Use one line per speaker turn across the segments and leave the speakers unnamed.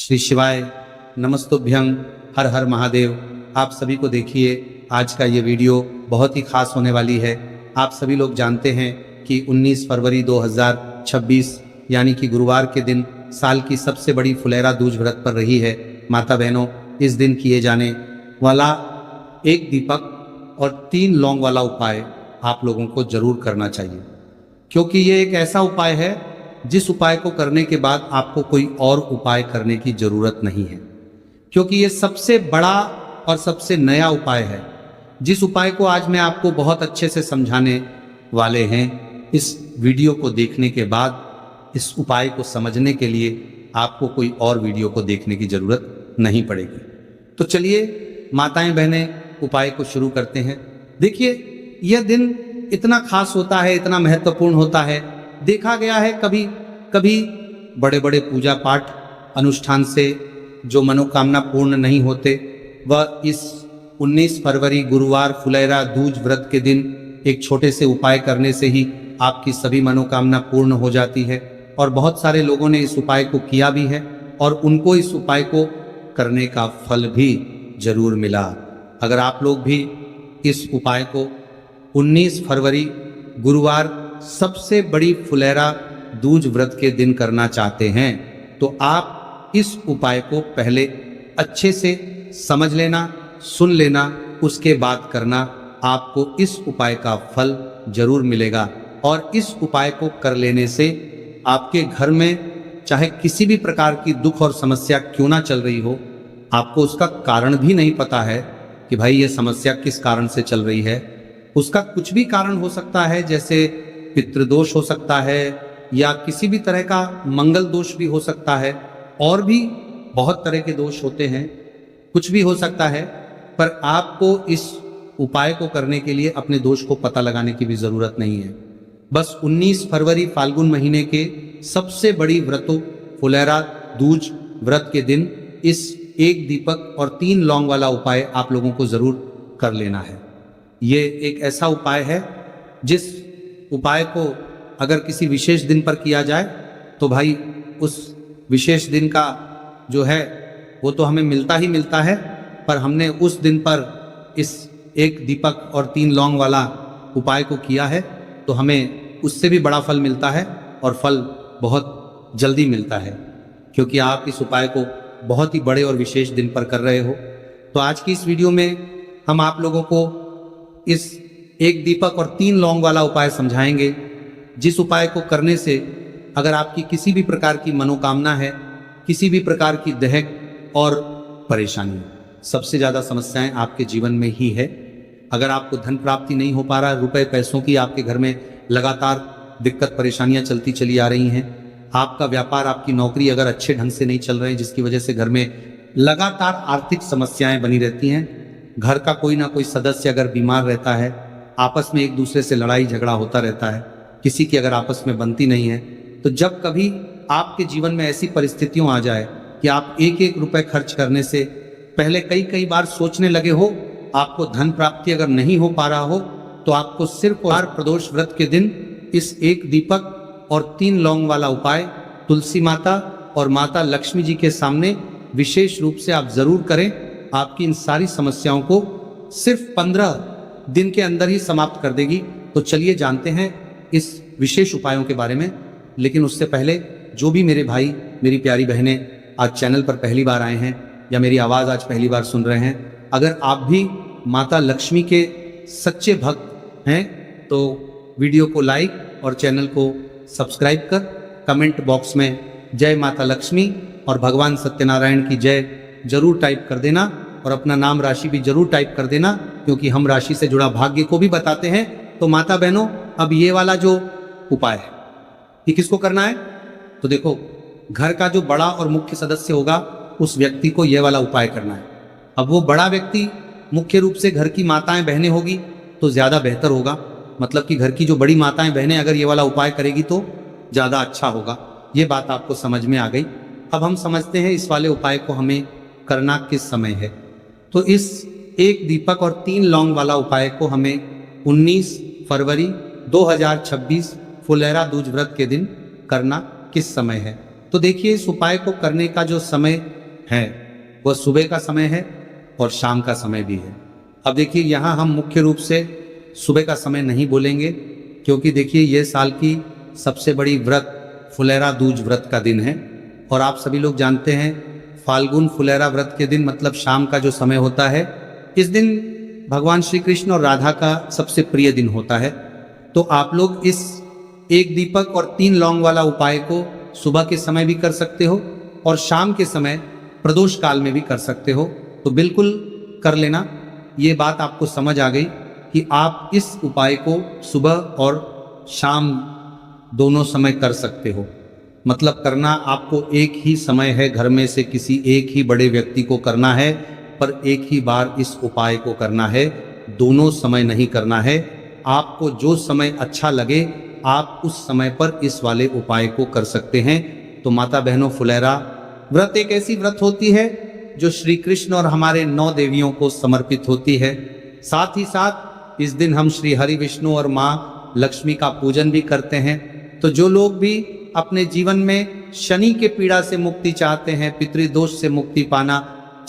श्री शिवाय नमस्तुभ्यं। हर हर महादेव। आप सभी को देखिए आज का ये वीडियो बहुत ही खास होने वाली है। आप सभी लोग जानते हैं कि 19 फरवरी 2026 यानी कि गुरुवार के दिन साल की सबसे बड़ी फुलेरा दूज व्रत पर रही है। माता बहनों, इस दिन किए जाने वाला एक दीपक और 3 लौंग वाला उपाय आप लोगों को जरूर करना चाहिए, क्योंकि ये एक ऐसा उपाय है जिस उपाय को करने के बाद आपको कोई और उपाय करने की जरूरत नहीं है, क्योंकि ये सबसे बड़ा और सबसे नया उपाय है। जिस उपाय को आज मैं आपको बहुत अच्छे से समझाने वाले हैं, इस वीडियो को देखने के बाद इस उपाय को समझने के लिए आपको कोई और वीडियो को देखने की जरूरत नहीं पड़ेगी। तो चलिए माताएं बहनें उपाय को शुरू करते हैं। देखिए, यह दिन इतना खास होता है, इतना महत्वपूर्ण होता है। देखा गया है कभी कभी बड़े बड़े पूजा पाठ अनुष्ठान से जो मनोकामना पूर्ण नहीं होते, वह इस 19 फरवरी गुरुवार फुलेरा दूज व्रत के दिन एक छोटे से उपाय करने से ही आपकी सभी मनोकामना पूर्ण हो जाती है। और बहुत सारे लोगों ने इस उपाय को किया भी है और उनको इस उपाय को करने का फल भी जरूर मिला। अगर आप लोग भी इस उपाय को 19 फरवरी गुरुवार सबसे बड़ी फुलेरा दूज व्रत के दिन करना चाहते हैं, तो आप इस उपाय को पहले अच्छे से समझ लेना, सुन लेना, उसके बाद करना। आपको इस उपाय का फल जरूर मिलेगा। और इस उपाय को कर लेने से आपके घर में चाहे किसी भी प्रकार की दुख और समस्या क्यों ना चल रही हो, आपको उसका कारण भी नहीं पता है कि भाई ये समस्या किस कारण से चल रही है। उसका कुछ भी कारण हो सकता है, जैसे पितृदोष हो सकता है या किसी भी तरह का मंगल दोष भी हो सकता है, और भी बहुत तरह के दोष होते हैं, कुछ भी हो सकता है। पर आपको इस उपाय को करने के लिए अपने दोष को पता लगाने की भी जरूरत नहीं है। बस 19 फरवरी फाल्गुन महीने के सबसे बड़ी व्रतों फुलेरा दूज व्रत के दिन इस एक दीपक और 3 लौंग वाला उपाय आप लोगों को जरूर कर लेना है। ये एक ऐसा उपाय है जिस उपाय को अगर किसी विशेष दिन पर किया जाए तो भाई उस विशेष दिन का जो है वो तो हमें मिलता ही मिलता है, पर हमने उस दिन पर इस एक दीपक और 3 लौंग वाला उपाय को किया है तो हमें उससे भी बड़ा फल मिलता है, और फल बहुत जल्दी मिलता है, क्योंकि आप इस उपाय को बहुत ही बड़े और विशेष दिन पर कर रहे हो। तो आज की इस वीडियो में हम आप लोगों को इस एक दीपक और 3 लौंग वाला उपाय समझाएंगे, जिस उपाय को करने से अगर आपकी किसी भी प्रकार की मनोकामना है, किसी भी प्रकार की दहक और परेशानी, सबसे ज़्यादा समस्याएं आपके जीवन में ही है। अगर आपको धन प्राप्ति नहीं हो पा रहा, रुपए पैसों की आपके घर में लगातार दिक्कत परेशानियां चलती चली आ रही हैं, आपका व्यापार, आपकी नौकरी अगर अच्छे ढंग से नहीं चल रहे हैं, जिसकी वजह से घर में लगातार आर्थिक समस्याएं बनी रहती हैं, घर का कोई ना कोई सदस्य अगर बीमार रहता है, आपस में एक दूसरे से लड़ाई झगड़ा होता रहता है, किसी की अगर आपस में बनती नहीं है, तो जब कभी आपके जीवन में ऐसी परिस्थितियां आ जाए कि आप एक एक रुपए खर्च करने से पहले कई बार सोचने लगे हो, आपको धन प्राप्ति अगर नहीं हो पा रहा हो, तो आपको सिर्फ और प्रदोष व्रत के दिन इस एक दीपक और 3 लौंग वाला उपाय तुलसी माता और माता लक्ष्मी जी के सामने विशेष रूप से आप जरूर करें। आपकी इन सारी समस्याओं को सिर्फ 15 दिन के अंदर ही समाप्त कर देगी। तो चलिए जानते हैं इस विशेष उपायों के बारे में। लेकिन उससे पहले जो भी मेरे भाई, मेरी प्यारी बहनें आज चैनल पर पहली बार आए हैं या मेरी आवाज़ आज पहली बार सुन रहे हैं, अगर आप भी माता लक्ष्मी के सच्चे भक्त हैं तो वीडियो को लाइक और चैनल को सब्सक्राइब कर कमेंट बॉक्स में जय माता लक्ष्मी और भगवान सत्यनारायण की जय जरूर टाइप कर देना, और अपना नाम राशि भी जरूर टाइप कर देना, क्योंकि हम राशि से जुड़ा भाग्य को भी बताते हैं। तो माता बहनों, अब ये वाला जो उपाय है ये किसको करना है? तो देखो, घर का जो बड़ा और मुख्य सदस्य होगा उस व्यक्ति को ये वाला उपाय करना है। अब वो बड़ा व्यक्ति मुख्य रूप से घर की माताएं बहनें होगी तो ज़्यादा बेहतर होगा, मतलब कि घर की जो बड़ी माताएं बहनें अगर ये वाला उपाय करेगी तो ज़्यादा अच्छा होगा। ये बात आपको समझ में आ गई। अब हम समझते हैं इस वाले उपाय को हमें करना किस समय है। तो इस एक दीपक और 3 लौंग वाला उपाय को हमें 19 फरवरी 2026 फुलेरा दूज व्रत के दिन करना किस समय है। तो देखिए, इस उपाय को करने का जो समय है वह सुबह का समय है और शाम का समय भी है। अब देखिए यहाँ हम मुख्य रूप से सुबह का समय नहीं बोलेंगे, क्योंकि देखिए ये साल की सबसे बड़ी व्रत फुलेरा दूज व्रत का दिन है। और आप सभी लोग जानते हैं फाल्गुन फुलेरा व्रत के दिन मतलब शाम का जो समय होता है, इस दिन भगवान श्री कृष्ण और राधा का सबसे प्रिय दिन होता है। तो आप लोग इस एक दीपक और 3 लौंग वाला उपाय को सुबह के समय भी कर सकते हो और शाम के समय प्रदोष काल में भी कर सकते हो। तो बिल्कुल कर लेना। ये बात आपको समझ आ गई कि आप इस उपाय को सुबह और शाम दोनों समय कर सकते हो। मतलब करना आपको एक ही समय है, घर में से किसी एक ही बड़े व्यक्ति को करना है, पर एक ही बार इस उपाय को करना है, दोनों समय नहीं करना है। आपको जो समय अच्छा लगे आप उस समय पर इस वाले उपाय को कर सकते हैं। तो माता बहनों, फुलेरा व्रत एक ऐसी व्रत होती है जो श्री कृष्ण और हमारे 9 देवियों को समर्पित होती है। साथ ही साथ इस दिन हम श्री हरि विष्णु और माँ लक्ष्मी का पूजन भी करते हैं। तो जो लोग भी अपने जीवन में शनि के पीड़ा से मुक्ति चाहते हैं, पितृदोष से मुक्ति पाना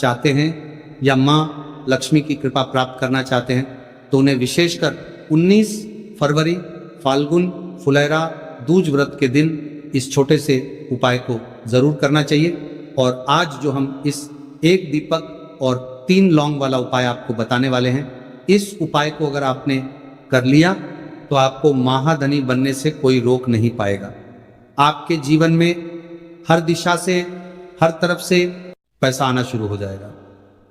चाहते हैं या माँ लक्ष्मी की कृपा प्राप्त करना चाहते हैं, तो उन्हें विशेषकर 19 फरवरी फाल्गुन फुलेरा दूज व्रत के दिन इस छोटे से उपाय को जरूर करना चाहिए। और आज जो हम इस एक दीपक और 3 लौंग वाला उपाय आपको बताने वाले हैं, इस उपाय को अगर आपने कर लिया तो आपको महाधनी बनने से कोई रोक नहीं पाएगा। आपके जीवन में हर दिशा से, हर तरफ से पैसा आना शुरू हो जाएगा।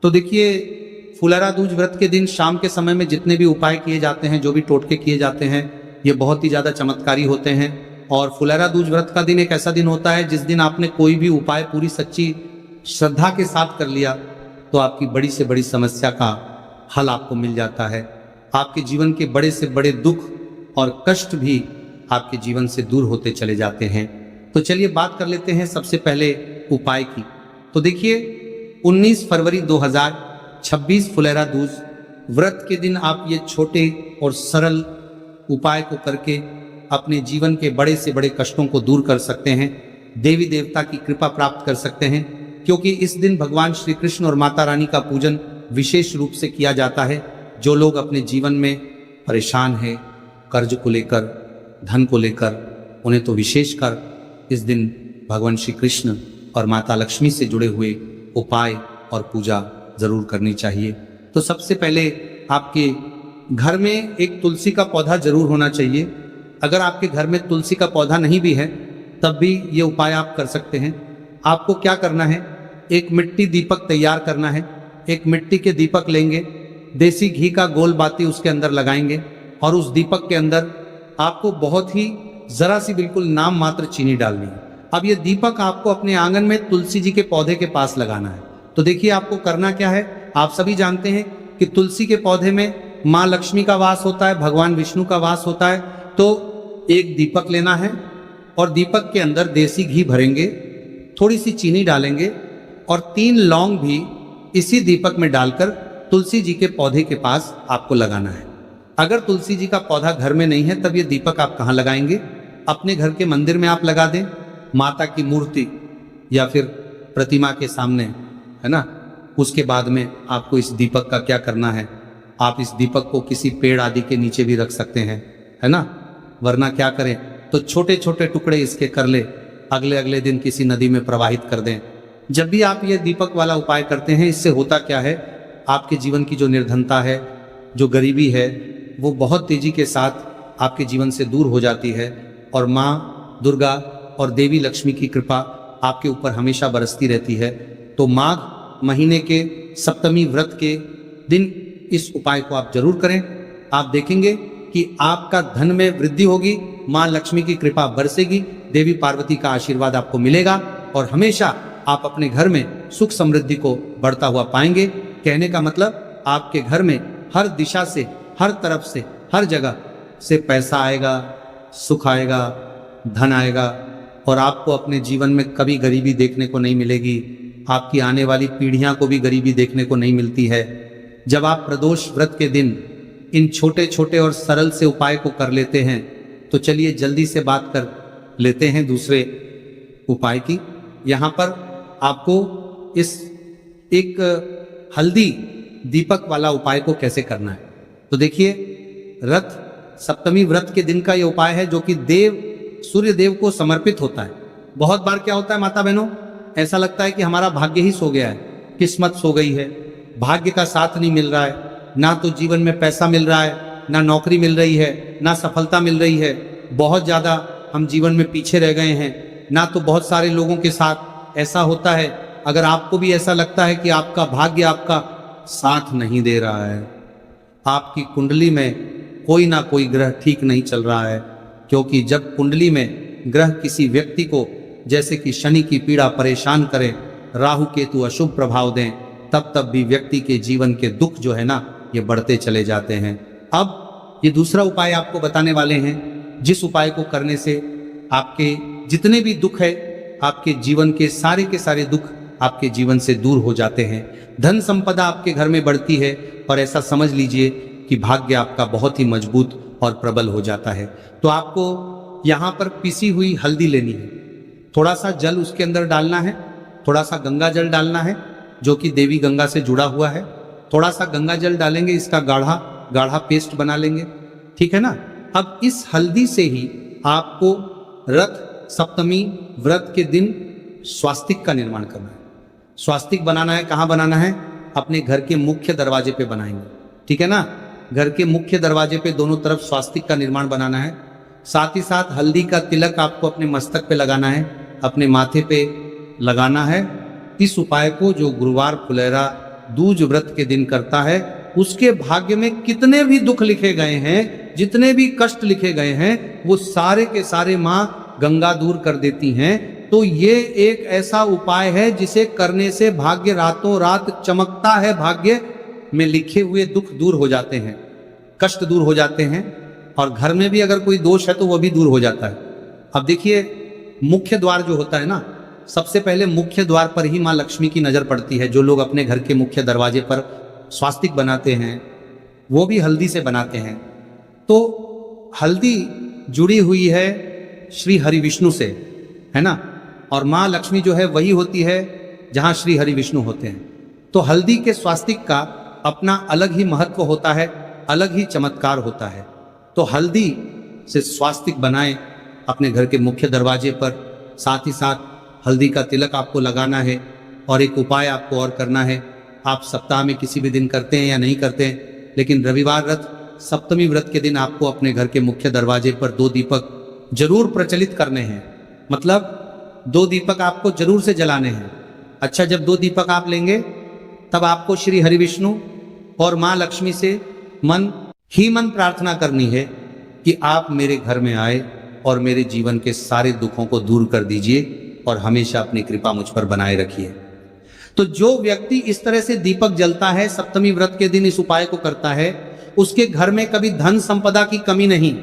तो देखिए फुलेरा दूज व्रत के दिन शाम के समय में जितने भी उपाय किए जाते हैं, जो भी टोटके किए जाते हैं, ये बहुत ही ज़्यादा चमत्कारी होते हैं। और फुलेरा दूज व्रत का दिन एक ऐसा दिन होता है जिस दिन आपने कोई भी उपाय पूरी सच्ची श्रद्धा के साथ कर लिया तो आपकी बड़ी से बड़ी समस्या का हल आपको मिल जाता है। आपके जीवन के बड़े से बड़े दुख और कष्ट भी आपके जीवन से दूर होते चले जाते हैं। तो चलिए बात कर लेते हैं सबसे पहले उपाय की। तो देखिए 19 फरवरी 2026 फुलेरा दूज व्रत के दिन आप ये छोटे और सरल उपाय को करके अपने जीवन के बड़े से बड़े कष्टों को दूर कर सकते हैं, देवी देवता की कृपा प्राप्त कर सकते हैं। क्योंकि इस दिन भगवान श्री कृष्ण और माता रानी का पूजन विशेष रूप से किया जाता है। जो लोग अपने जीवन में परेशान हैं, कर्ज को लेकर, धन को लेकर, उन्हें तो विशेषकर इस दिन भगवान श्री कृष्ण और माता लक्ष्मी से जुड़े हुए उपाय और पूजा जरूर करनी चाहिए। तो सबसे पहले आपके घर में एक तुलसी का पौधा जरूर होना चाहिए। अगर आपके घर में तुलसी का पौधा नहीं भी है तब भी ये उपाय आप कर सकते हैं। आपको क्या करना है, एक मिट्टी दीपक तैयार करना है। एक मिट्टी के दीपक लेंगे, देसी घी का गोल बाती उसके अंदर लगाएंगे और उस दीपक के अंदर आपको बहुत ही जरा सी बिल्कुल नाम मात्र चीनी डालनी है। अब ये दीपक आपको अपने आंगन में तुलसी जी के पौधे के पास लगाना है। तो देखिए आपको करना क्या है, आप सभी जानते हैं कि तुलसी के पौधे में माँ लक्ष्मी का वास होता है, भगवान विष्णु का वास होता है। तो एक दीपक लेना है और दीपक के अंदर देसी घी भरेंगे, थोड़ी सी चीनी डालेंगे और 3 लौंग भी इसी दीपक में डालकर तुलसी जी के पौधे के पास आपको लगाना है। अगर तुलसी जी का पौधा घर में नहीं है तब ये दीपक आप कहाँ लगाएंगे, अपने घर के मंदिर में आप लगा दें, माता की मूर्ति या फिर प्रतिमा के सामने, है ना। उसके बाद में आपको इस दीपक का क्या करना है, आप इस दीपक को किसी पेड़ आदि के नीचे भी रख सकते हैं, है ना। वरना क्या करें तो छोटे छोटे टुकड़े इसके कर ले, अगले दिन किसी नदी में प्रवाहित कर दें। जब भी आप ये दीपक वाला उपाय करते हैं, इससे होता क्या है, आपके जीवन की जो निर्धनता है, जो गरीबी है, वो बहुत तेजी के साथ आपके जीवन से दूर हो जाती है और माँ दुर्गा और देवी लक्ष्मी की कृपा आपके ऊपर हमेशा बरसती रहती है। तो माघ महीने के सप्तमी व्रत के दिन इस उपाय को आप जरूर करें। आप देखेंगे कि आपका धन में वृद्धि होगी, माँ लक्ष्मी की कृपा बरसेगी, देवी पार्वती का आशीर्वाद आपको मिलेगा और हमेशा आप अपने घर में सुख समृद्धि को बढ़ता हुआ पाएंगे। कहने का मतलब आपके घर में हर दिशा से, हर तरफ से, हर जगह से पैसा आएगा, सुख आएगा, धन आएगा और आपको अपने जीवन में कभी गरीबी देखने को नहीं मिलेगी। आपकी आने वाली पीढ़ियां को भी गरीबी देखने को नहीं मिलती है। जब आप प्रदोष व्रत के दिन इन छोटे छोटे और सरल से उपाय को कर लेते हैं तो चलिए जल्दी से बात कर लेते हैं दूसरे उपाय की। यहाँ पर आपको इस एक हल्दी दीपक वाला उपाय को कैसे करना है। तो देखिए, रथ सप्तमी व्रत के दिन का यह उपाय है जो कि सूर्य देव को समर्पित होता है। बहुत बार क्या होता है माता बहनों, ऐसा लगता है कि हमारा भाग्य ही सो गया है, किस्मत सो गई है, भाग्य का साथ नहीं मिल रहा है, ना तो जीवन में पैसा मिल रहा है, ना नौकरी मिल रही है, ना सफलता मिल रही है, बहुत ज्यादा हम जीवन में पीछे रह गए हैं, ना तो बहुत सारे लोगों के साथ ऐसा होता है। अगर आपको भी ऐसा लगता है कि आपका भाग्य आपका साथ नहीं दे रहा है, आपकी कुंडली में कोई ना कोई ग्रह ठीक नहीं चल रहा है, क्योंकि जब कुंडली में ग्रह किसी व्यक्ति को जैसे कि शनि की पीड़ा परेशान करे, राहु केतु अशुभ प्रभाव दें, तब भी व्यक्ति के जीवन के दुख जो है ना, ये बढ़ते चले जाते हैं। अब ये दूसरा उपाय आपको बताने वाले हैं, जिस उपाय को करने से आपके जितने भी दुख है, आपके जीवन के सारे दुख आपके जीवन से दूर हो जाते हैं, धन संपदा आपके घर में बढ़ती है, और ऐसा समझ लीजिए कि भाग्य आपका बहुत ही मजबूत और प्रबल हो जाता है। तो आपको यहाँ पर पिसी हुई हल्दी लेनी है, थोड़ा सा जल उसके अंदर डालना है, थोड़ा सा गंगा जल डालना है जो कि देवी गंगा से जुड़ा हुआ है, थोड़ा सा गंगा जल डालेंगे, इसका गाढ़ा पेस्ट बना लेंगे, ठीक है ना। अब इस हल्दी से ही आपको रथ सप्तमी व्रत के दिन स्वास्तिक का निर्माण करना है। स्वास्तिक बनाना है, कहाँ बनाना है, अपने घर के मुख्य दरवाजे पे बनाएंगे, ठीक है ना। घर के मुख्य दरवाजे पे दोनों तरफ स्वास्तिक का निर्माण बनाना है। साथ ही साथ हल्दी का तिलक आपको अपने मस्तक पे लगाना है, अपने माथे पे लगाना है। इस उपाय को जो गुरुवार फुलेरा दूज व्रत के दिन करता है, उसके भाग्य में कितने भी दुख लिखे गए हैं, जितने भी कष्ट लिखे गए हैं, वो सारे के सारे माँ गंगा दूर कर देती हैं। तो ये एक ऐसा उपाय है जिसे करने से भाग्य रातों रात चमकता है, भाग्य में लिखे हुए दुख दूर हो जाते हैं, कष्ट दूर हो जाते हैं, और घर में भी अगर कोई दोष है तो वह भी दूर हो जाता है। अब देखिए, मुख्य द्वार जो होता है ना, सबसे पहले मुख्य द्वार पर ही माँ लक्ष्मी की नजर पड़ती है। जो लोग अपने घर के मुख्य दरवाजे पर स्वास्तिक बनाते हैं, वो भी हल्दी से बनाते हैं। तो हल्दी जुड़ी हुई है श्री हरि विष्णु से, है ना, और माँ लक्ष्मी जो है वही होती है जहाँ श्री हरि विष्णु होते हैं। तो हल्दी के स्वास्तिक का अपना अलग ही महत्व होता है, अलग ही चमत्कार होता है। तो हल्दी से स्वास्तिक बनाएं अपने घर के मुख्य दरवाजे पर। साथ ही साथ हल्दी का तिलक आपको लगाना है। और एक उपाय आपको और करना है, आप सप्ताह में किसी भी दिन करते हैं या नहीं करते हैं, लेकिन रविवार व्रत सप्तमी व्रत के दिन आपको अपने घर के मुख्य दरवाजे पर 2 दीपक जरूर प्रचलित करने हैं। मतलब 2 दीपक आपको जरूर से जलाने हैं। अच्छा, जब 2 दीपक आप लेंगे तब आपको श्री हरि विष्णु और माँ लक्ष्मी से मन ही मन प्रार्थना करनी है कि आप मेरे घर में आए और मेरे जीवन के सारे दुखों को दूर कर दीजिए और हमेशा अपनी कृपा मुझ पर बनाए रखिए। तो जो व्यक्ति इस तरह से दीपक जलता है, सप्तमी व्रत के दिन इस उपाय को करता है, उसके घर में कभी धन संपदा की कमी नहीं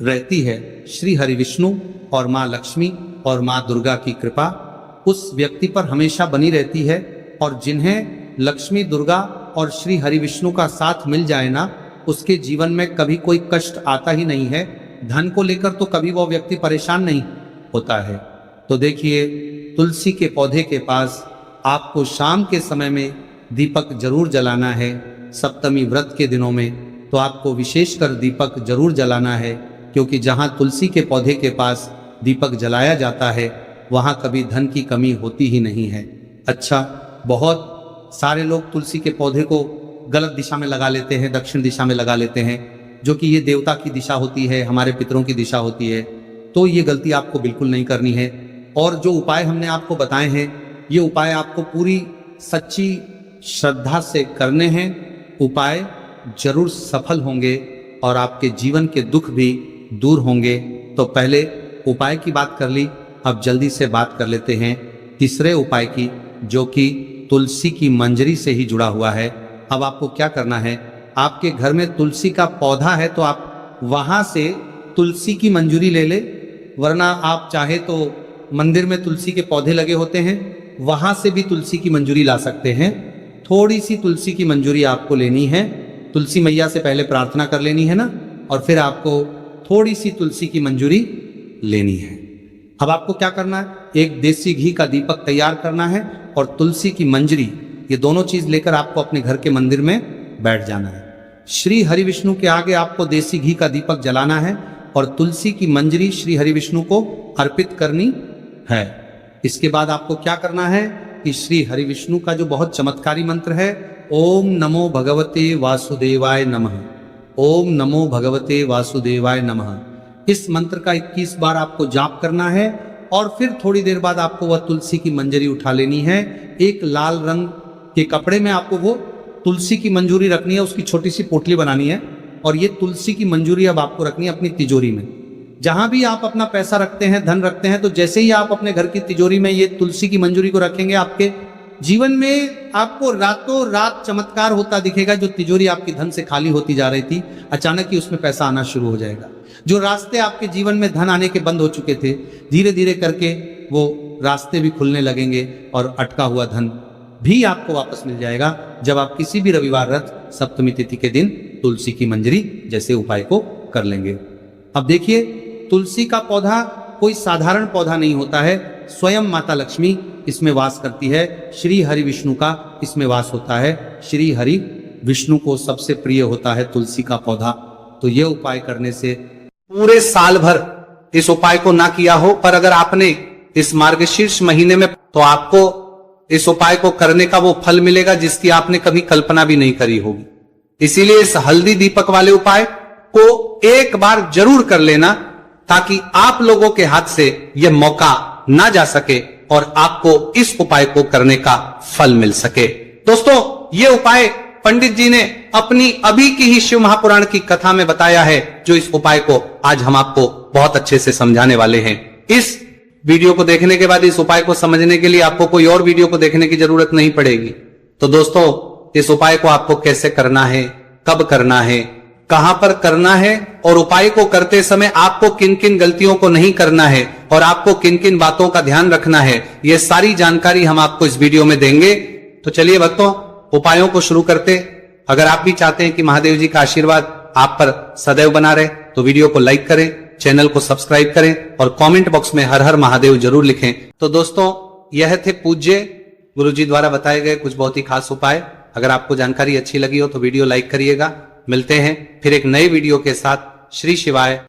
रहती है। श्री हरि विष्णु और माँ लक्ष्मी और माँ दुर्गा की कृपा उस व्यक्ति पर हमेशा बनी रहती है। और जिन्हें लक्ष्मी, दुर्गा और श्री हरि विष्णु का साथ मिल जाए ना, उसके जीवन में कभी कोई कष्ट आता ही नहीं है। धन को लेकर तो कभी वो व्यक्ति परेशान नहीं होता है। तो देखिए, तुलसी के पौधे के पास आपको शाम के समय में दीपक जरूर जलाना है। सप्तमी व्रत के दिनों में तो आपको विशेषकर दीपक जरूर जलाना है, क्योंकि जहाँ तुलसी के पौधे के पास दीपक जलाया जाता है वहाँ कभी धन की कमी होती ही नहीं है। अच्छा, बहुत सारे लोग तुलसी के पौधे को गलत दिशा में लगा लेते हैं, दक्षिण दिशा में लगा लेते हैं, जो कि ये देवता की दिशा होती है, हमारे पितरों की दिशा होती है। तो ये गलती आपको बिल्कुल नहीं करनी है। और जो उपाय हमने आपको बताए हैं, ये उपाय आपको पूरी सच्ची श्रद्धा से करने हैं। उपाय जरूर सफल होंगे और आपके जीवन के दुख भी दूर होंगे। तो पहले उपाय की बात कर ली, अब जल्दी से बात कर लेते हैं तीसरे उपाय की, जो कि तुलसी की मंजरी से ही जुड़ा हुआ है। अब आपको क्या करना है, आपके घर में तुलसी का पौधा है तो आप वहां से तुलसी की मंजूरी ले ले, वरना आप चाहे तो मंदिर में तुलसी के पौधे लगे होते हैं, वहां से भी तुलसी की मंजूरी ला सकते हैं। थोड़ी सी तुलसी की मंजूरी आपको लेनी है, तुलसी मैया से पहले प्रार्थना कर लेनी है ना, और फिर आपको थोड़ी सी तुलसी की मंजूरी लेनी है। अब आपको क्या करना है, एक देसी घी का दीपक तैयार करना है और तुलसी की मंजरी, ये दोनों चीज लेकर आपको अपने घर के मंदिर में बैठ जाना है। श्री हरि विष्णु के आगे आपको देसी घी का दीपक जलाना है और तुलसी की मंजरी श्री हरि विष्णु को अर्पित करनी है। इसके बाद आपको क्या करना है कि श्री हरि विष्णु का जो बहुत चमत्कारी मंत्र है, ओम नमो भगवते वासुदेवाय नमः, ओम नमो भगवते वासुदेवाय नमः, इस मंत्र का 21 बार आपको जाप करना है और फिर थोड़ी देर बाद आपको वह तुलसी की मंजरी उठा लेनी है। एक लाल रंग के कपड़े में आपको वो तुलसी की मंजूरी रखनी है, उसकी छोटी सी पोटली बनानी है और ये तुलसी की मंजूरी अब आपको रखनी है अपनी तिजोरी में। जहां भी आप अपना पैसा रखते हैं, धन रखते हैं, तो जैसे ही आप अपने घर की तिजोरी में ये तुलसी की मंजूरी को रखेंगे, आपके जीवन में आपको रातों रात चमत्कार होता दिखेगा। जो तिजोरी आपकी धन से खाली होती जा रही थी, अचानक ही उसमें पैसा आना शुरू हो जाएगा। जो रास्ते आपके जीवन में धन आने के बंद हो चुके थे, धीरे धीरे करके वो रास्ते भी खुलने लगेंगे और अटका हुआ धन भी आपको वापस मिल जाएगा जब आप किसी भी रविवार रथ सप्तमी तिथि के दिन तुलसी की मंजरी जैसे उपाय को कर लेंगे। अब देखिए, तुलसी का पौधा कोई साधारण पौधा नहीं होता है, स्वयं माता लक्ष्मी इसमें वास करती है, श्री हरि विष्णु का इसमें वास होता है। श्री हरि विष्णु को सबसे प्रिय होता है तुलसी का पौधा। तो यह उपाय करने से पूरे साल भर इस उपाय को ना किया हो, पर अगर आपने इस मार्गशीर्ष महीने में, तो आपको इस उपाय को करने का वो फल मिलेगा जिसकी आपने कभी कल्पना भी नहीं करी होगी। इसीलिए इस हल्दी दीपक वाले उपाय को एक बार जरूर कर लेना, ताकि आप लोगों के हाथ से यह मौका ना जा सके और आपको इस उपाय को करने का फल मिल सके। दोस्तों, ये उपाय पंडित जी ने अपनी अभी की ही शिव महापुराण की कथा में बताया है, जो इस उपाय को आज हम आपको बहुत अच्छे से समझाने वाले हैं। इस वीडियो को देखने के बाद इस उपाय को समझने के लिए आपको कोई और वीडियो को देखने की जरूरत नहीं पड़ेगी। तो दोस्तों, इस उपाय को आपको कैसे करना है, कब करना है, कहां पर करना है और उपाय को करते समय आपको किन किन गलतियों को नहीं करना है और आपको किन किन बातों का ध्यान रखना है, यह सारी जानकारी हम आपको इस वीडियो में देंगे। तो चलिए भक्तों, उपायों को शुरू करते। अगर आप भी चाहते हैं कि महादेव जी का आशीर्वाद आप पर सदैव बना रहे, तो वीडियो को लाइक करें, चैनल को सब्सक्राइब करें और कमेंट बॉक्स में हर हर महादेव जरूर लिखें। तो दोस्तों, यह थे पूज्य गुरुजी द्वारा बताए गए कुछ बहुत ही खास उपाय। अगर आपको जानकारी अच्छी लगी हो तो वीडियो लाइक करिएगा। मिलते हैं फिर एक नए वीडियो के साथ। श्री शिवाय।